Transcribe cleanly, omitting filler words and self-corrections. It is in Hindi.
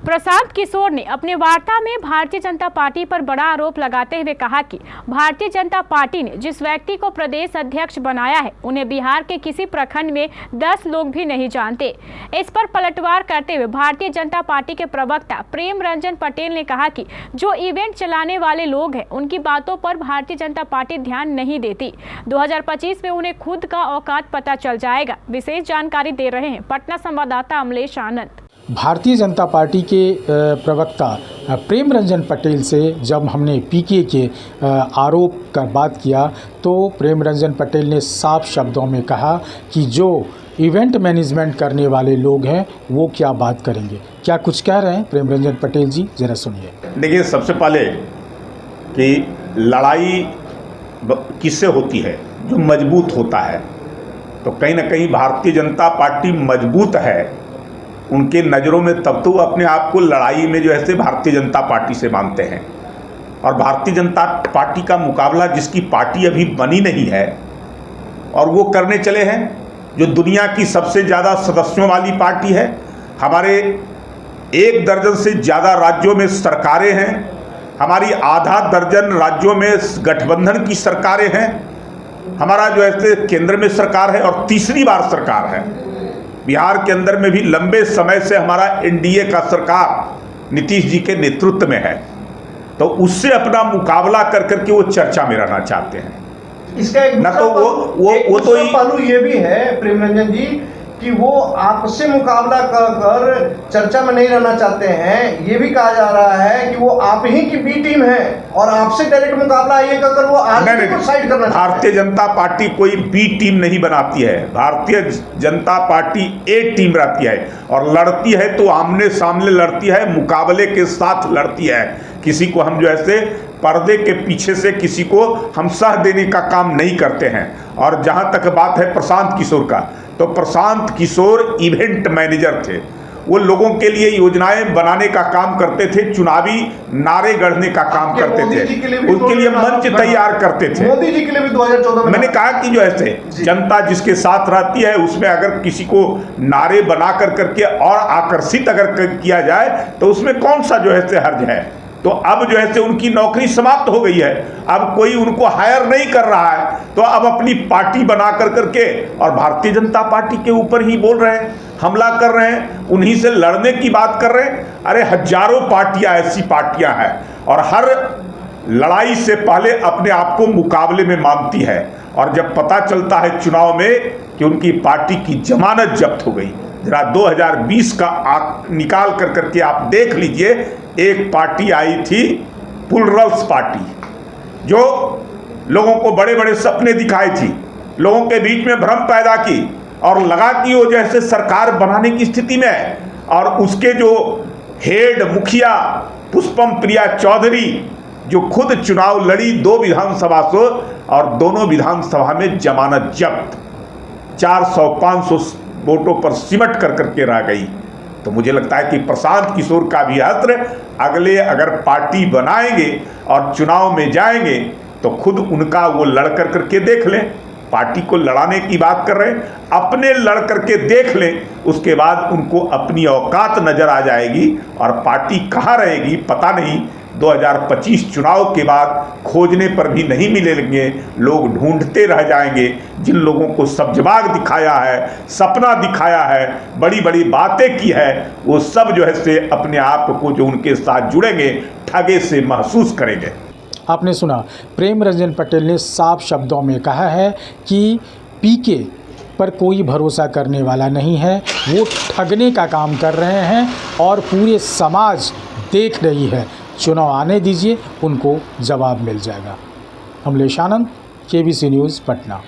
प्रशांत किशोर ने अपने वार्ता में भारतीय जनता पार्टी पर बड़ा आरोप लगाते हुए कहा कि भारतीय जनता पार्टी ने जिस व्यक्ति को प्रदेश अध्यक्ष बनाया है उन्हें बिहार के किसी प्रखंड में 10 लोग भी नहीं जानते। इस पर पलटवार करते हुए भारतीय जनता पार्टी के प्रवक्ता प्रेम रंजन पटेल ने कहा कि जो इवेंट चलाने वाले लोग हैं उनकी बातों पर भारतीय जनता पार्टी ध्यान नहीं देती। 2025 में उन्हें खुद का औकात पता चल जाएगा। विशेष जानकारी दे रहे हैं पटना संवाददाता अमलेश आनंद। भारतीय जनता पार्टी के प्रवक्ता प्रेम रंजन पटेल से जब हमने पीके के आरोप का बात किया तो प्रेम रंजन पटेल ने साफ शब्दों में कहा कि जो इवेंट मैनेजमेंट करने वाले लोग हैं वो क्या बात करेंगे। क्या कुछ कह रहे हैं प्रेम रंजन पटेल जी, ज़रा सुनिए। देखिए, सबसे पहले कि लड़ाई किससे होती है? जो मजबूत होता है। तो कहीं ना कहीं भारतीय जनता पार्टी मजबूत है उनके नज़रों में, तब तो वो अपने आप को लड़ाई में जो है से भारतीय जनता पार्टी से मानते हैं। और भारतीय जनता पार्टी का मुकाबला जिसकी पार्टी अभी बनी नहीं है और वो करने चले हैं, जो दुनिया की सबसे ज़्यादा सदस्यों वाली पार्टी है। हमारे 1 दर्जन से ज़्यादा राज्यों में सरकारें हैं, हमारी आधा दर्जन राज्यों में गठबंधन की सरकारें हैं, हमारा जो है केंद्र में सरकार है और तीसरी बार सरकार है। बिहार के अंदर में भी लंबे समय से हमारा एनडीए का सरकार नीतीश जी के नेतृत्व में है। तो उससे अपना मुकाबला कर करके वो चर्चा में रहना चाहते हैं। इसका एक न तो वो तो पहलू ये भी है प्रेम रंजन जी कि वो आपसे मुकाबला कर चर्चा में नहीं रहना चाहते हैं। ये भी कहा जा रहा है कि वो आप ही की बी टीम है और आपसे डायरेक्ट मुकाबला ये कर वो आरजेडी को साइड करना। भारतीय जनता पार्टी कोई बी टीम नहीं बनाती है। भारतीय जनता पार्टी ए टीम रहती है और लड़ती है तो आमने सामने लड़ती है, मुकाबले के साथ लड़ती है। किसी को हम जो ऐसे पर्दे के पीछे से किसी को हम सह देने का काम नहीं करते हैं। और जहाँ तक बात है प्रशांत किशोर का, तो प्रशांत किशोर इवेंट मैनेजर थे। वो लोगों के लिए योजनाएं बनाने का काम करते थे, चुनावी नारे गढ़ने का काम करते थे, उनके लिए मंच तैयार करते थे। मोदी जी के लिए भी 2014 में मैंने कहा कि जो ऐसे जनता जिसके साथ रहती है उसमें अगर किसी को नारे बना कर करके और आकर्षित अगर किया जाए तो उसमें कौन सा जो है हर्ज है। तो अब जो है उनकी नौकरी समाप्त हो गई है, अब कोई उनको हायर नहीं कर रहा है, तो अब अपनी पार्टी बना कर करके और भारतीय जनता पार्टी के ऊपर ही बोल रहे हैं, हमला कर रहे हैं, उन्हीं से लड़ने की बात कर रहे हैं। अरे हजारों पार्टियां ऐसी पार्टियां हैं और हर लड़ाई से पहले अपने आप को मुकाबले में मानती है। और जब पता चलता है चुनाव में कि उनकी पार्टी की जमानत जब्त हो गई, जरा 2020 का निकाल कर करके आप देख लीजिए। एक पार्टी आई थी प्लुरल्स पार्टी, जो लोगों को बड़े बड़े सपने दिखाई थी, लोगों के बीच में भ्रम पैदा की और लगा कि वो जैसे सरकार बनाने की स्थिति में है। और उसके जो हेड मुखिया पुष्पम प्रिया चौधरी, जो खुद चुनाव लड़ी 2 विधानसभा से और दोनों विधानसभा में जमानत जब्त, 400-500 वोटों पर सिमट कर करके रह गई। तो मुझे लगता है कि प्रशांत किशोर का भी अस्त्र अगले अगर पार्टी बनाएंगे और चुनाव में जाएंगे तो खुद उनका वो लड़ कर करके देख लें। पार्टी को लड़ाने की बात कर रहे हैं, अपने लड़ करके देख लें, उसके बाद उनको अपनी औकात नजर आ जाएगी और पार्टी कहाँ रहेगी पता नहीं। 2025 चुनाव के बाद खोजने पर भी नहीं मिलेंगे, लोग ढूंढते रह जाएंगे। जिन लोगों को सब्जबाग दिखाया है, सपना दिखाया है, बड़ी बड़ी बातें की है, वो सब जो है से अपने आप को जो उनके साथ जुड़ेंगे ठगे से महसूस करेंगे। आपने सुना, प्रेम रंजन पटेल ने साफ शब्दों में कहा है कि पीके पर कोई भरोसा करने वाला नहीं है, वो ठगने का काम कर रहे हैं और पूरे समाज देख रही है। चुनाव आने दीजिए, उनको जवाब मिल जाएगा। अमलेश आनंद, केबीसी न्यूज़, पटना।